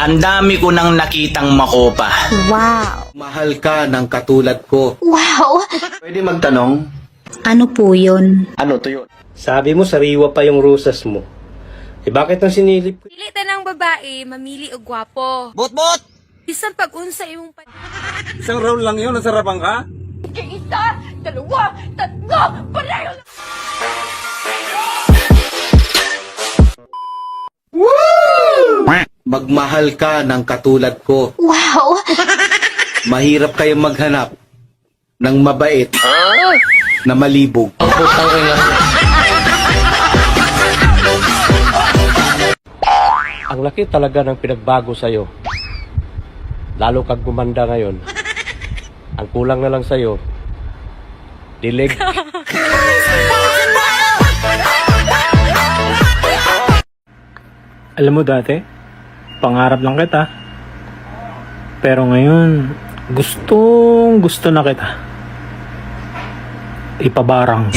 Ang dami ko nang nakitang makopa. Wow! Mahal ka ng katulad ko. Wow! Pwede magtanong? Ano po yun? Ano to yun? Sabi mo, sariwa pa yung rusas mo. Eh bakit nang sinilip ko? Pilitan ng babae, mamili o gwapo. Bot! Isang pag-unsa imong Isang round lang yun, nasarapan ka? Isa, dalawa, tatlo, pareho lang. Magmahal ka ng katulad ko. Wow! Mahirap kayong maghanap ng mabait na malibog. Ang laki talaga ng pinagbago sa'yo. Lalo kang gumanda ngayon. Ang kulang na lang sa'yo, dilig. Alam mo dati, pangarap lang kita. Pero ngayon, gusto na kita. Ipabarang.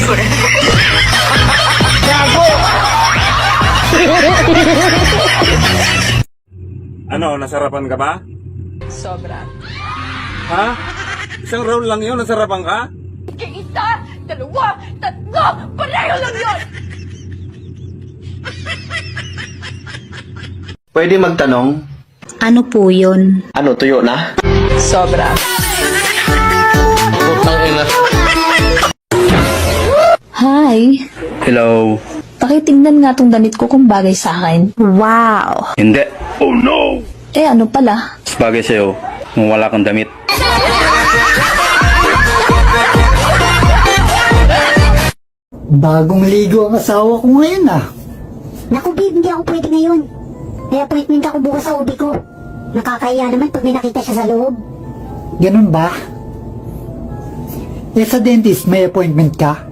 Ano, nasarapan ka ba? Sobra. Ha? Isang round lang yun, nasarapan ka? Isa, dalawa, tatlo, pareho lang yun. Pwede magtanong? Ano po yun? Ano tuyo na? Sobra. Hi! Hello? Pakitignan nga tong damit ko kung bagay sa akin. Wow! Hindi. Oh no! Eh ano pala? Bagay sa'yo kung wala kang damit. Bagong ligo ang asawa ko ngayon ah. Naku, babe, hindi ako pwede ngayon. May appointment ako bukas sa ubi ko. Nakakahiya naman pag may nakita siya sa loob. Ganun ba? Eh sa dentist may appointment ka?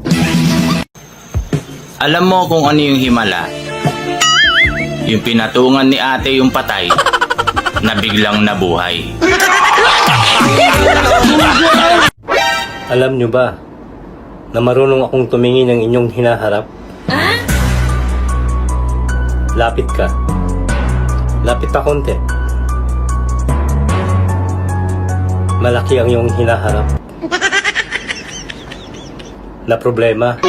Alam mo kung ano yung himala? Yung pinatungan ni ate yung patay na biglang nabuhay. Alam nyo ba, na marunong akong tumingin ng inyong hinaharap? Lapit ka. Lapit pa konti. Malaki ang iyong hinaharap. Na problema.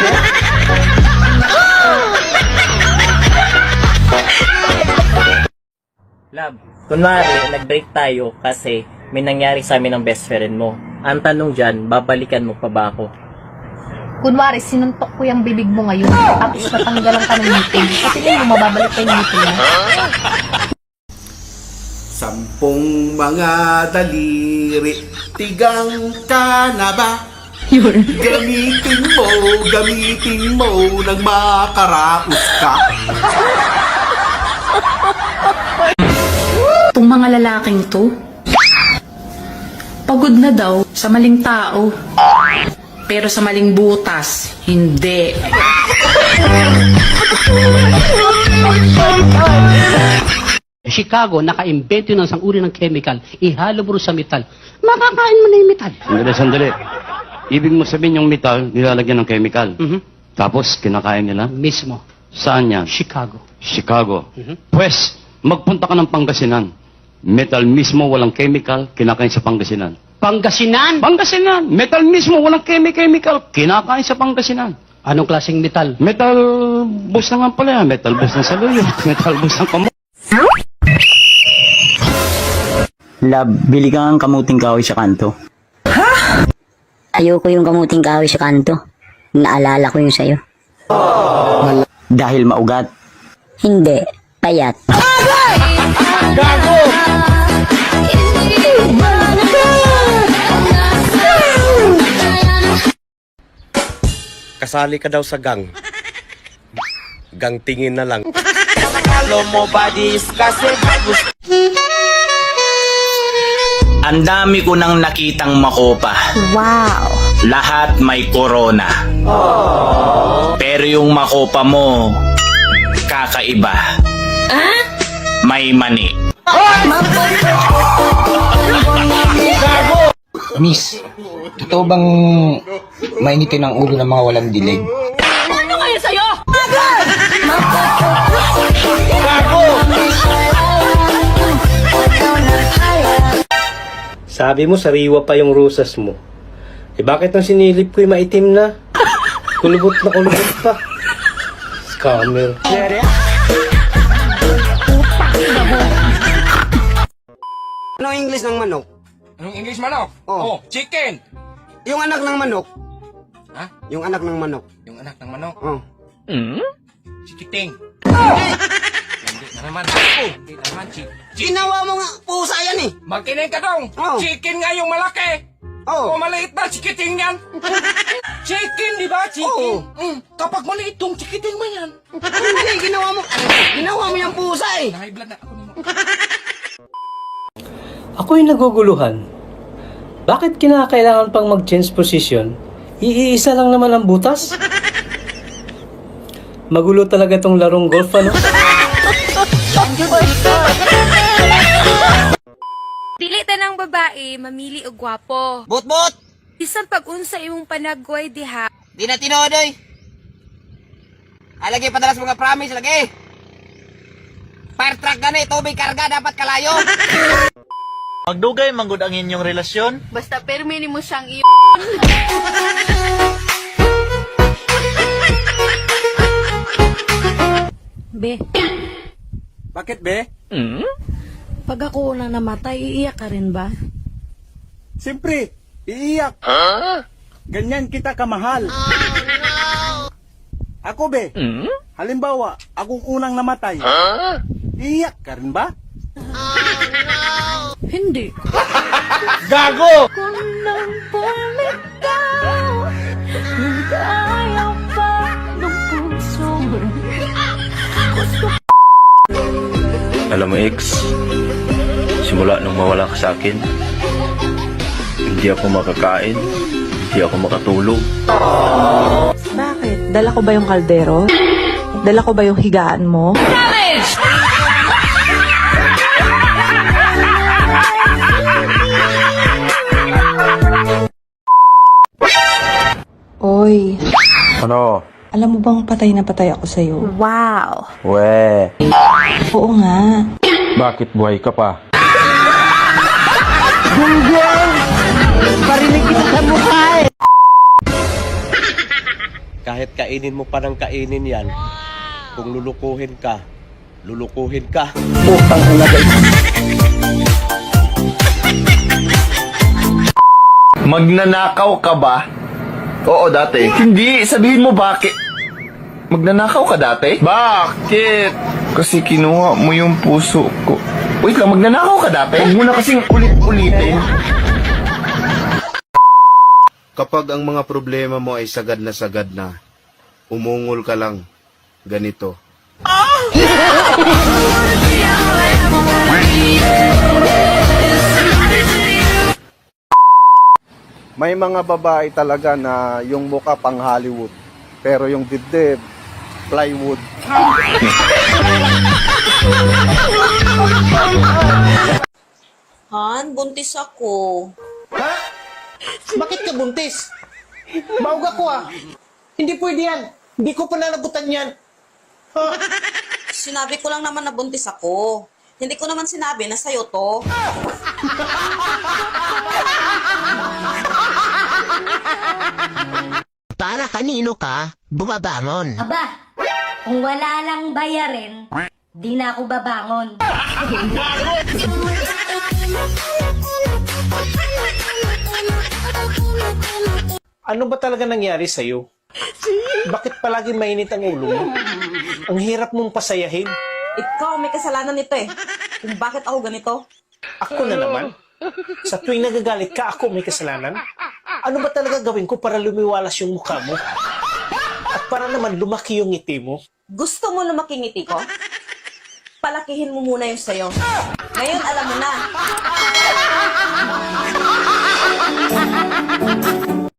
Love, kunwari, nag-break tayo kasi may nangyari sa amin ng best friend mo. Ang tanong dyan, babalikan mo pa ba ako? Kunwari, sinuntok ko yung bibig mo ngayon, tapos natanggalan ka ng meeting. Sa tingin mo, mababalik pa yung meeting mo. Sampung mga daliri, tigang ka na ba? Gamitin mo nang makaraos ka. Itong mga lalaking to, pagod na daw sa maling tao. Pero sa maling butas, hindi. Chicago, naka-invento ng isang uri ng chemical. Ihalo mo sa metal. Makakain mo na yung metal. Sandali. Ibig mo sabihin yung metal, nilalagyan ng chemical. Tapos, kinakain nila? Mismo. Saan yan? Chicago. Chicago. Pwes, magpunta ka ng Pangasinan. Metal mismo, walang chemical, kinakain sa Pangasinan. Pangasinan? Pangasinan! Metal mismo, walang chemical, kinakain sa Pangasinan. Anong klaseng metal? Metal bus na nga pala yan. Metal bus ng saluyo. Metal bus ng kamo. Love, bili ka ng kamuting kahoy sa kanto. Ayoko yung kamuting kahoy sa kanto. Naalala ko yung sayo. Dahil maugat. Hindi, payat. Kasali ka daw sa gang. Gang tingin na lang. Ang dami ko nang nakitang makopa. Wow! Lahat may corona. Pero yung makopa mo, kakaiba. May mani. Miss, totoo bang mainitin ang ulo ng mga walang dilig? Ano kaya sa'yo? Gago! Sabi mo, sariwa pa yung rusas mo. Eh bakit nung sinilip ko'y maitim na? Kulubot na kulubot pa. Scammer. Anong English ng manok? Anong English manok? Oh. Chicken. Yung anak ng manok. Ha? Yung anak ng manok. Yung anak ng manok. Oh. Chikiting. Hindi na naman. Hindi na naman. Ginawa mo nga, pusa yan eh. Makinig ka dong. Oh. Chicken nga yung malaki. Oh. O maliit na chikiting yan. Chicken, di ba? Chicken. Kapag maliit tong chikiting mo yan. Hindi, ginawa mo. Ginawa mo yung pusa eh. High blood na ako nimo. Ako'y naguguluhan. Bakit kinakailangan pang mag-change position? Iisa lang naman ang butas. Magulo talaga tong larong golf, ano? Dili tanang babae, mamili og gwapo. Bot-bot! Isang pag-unsa imong panagway diha. Di na tinodoy. Alagi padalas mga promise lagi. Fire truck gani, tubig karga, dapat kalayo. Magdugay manggod ang inyong relasyon. Basta permi nimo siyang iyo. Be, Bakit be? pag ako na namatay, iiyak ka rin ba? Siyempre, iiyak. Ganyan kita kamahal. Ako be, halimbawa, akong unang namatay. Iiyak ka rin ba? Hindi. Gago! Alam mo, X, simula nung mawala ka sa akin, hindi ako makakain, hindi ako makatulog. Bakit? Dala ko ba yung kaldero? Dala ko ba yung higaan mo? Oy, Ano? alam mo bang patay na patay ako sa'yo? Wow. We, Oo nga. bakit buhay ka pa? Kahit kainin mo pa ng kainin yan, kung lulukuhin ka, lulukuhin ka. Magnanakaw ka ba? Oo, dati. Hindi, sabihin mo bakit. Magnanakaw ka dati? Bakit? Kasi kinuha mo yung puso ko. Wait lang, magnanakaw ka dati? Huwag mo na kasing ulit-ulitin. Kapag ang mga problema mo ay sagad na, umungol ka lang. Ganito. May mga babae talaga na yung mukha pang Hollywood, pero yung dibdib, plywood. Han, buntis ako. Bakit ka buntis? Bauga ko ah. Hindi pwede yan. Hindi ko pananagutan yan. Sinabi ko lang naman na buntis ako. Hindi ko naman sinabi na sa'yo to. Para kanino ka bumabangon? Aba, kung wala lang bayarin, di na ako babangon. Ano ba talaga nangyari sa'yo? Bakit palagi mainit ang ulo mo? Ang hirap mong pasayahin. Ikaw may kasalanan nito eh. Kung bakit ako ganito. Ako na naman. Sa tuwing nagagalit ka, ako may kasalanan. Ano ba talaga gawin ko para lumiwalas yung mukha mo? At para naman lumaki yung ngiti mo? Gusto mo na makingiti ko? Palakihin mo muna yung sayo. Ngayon alam mo na.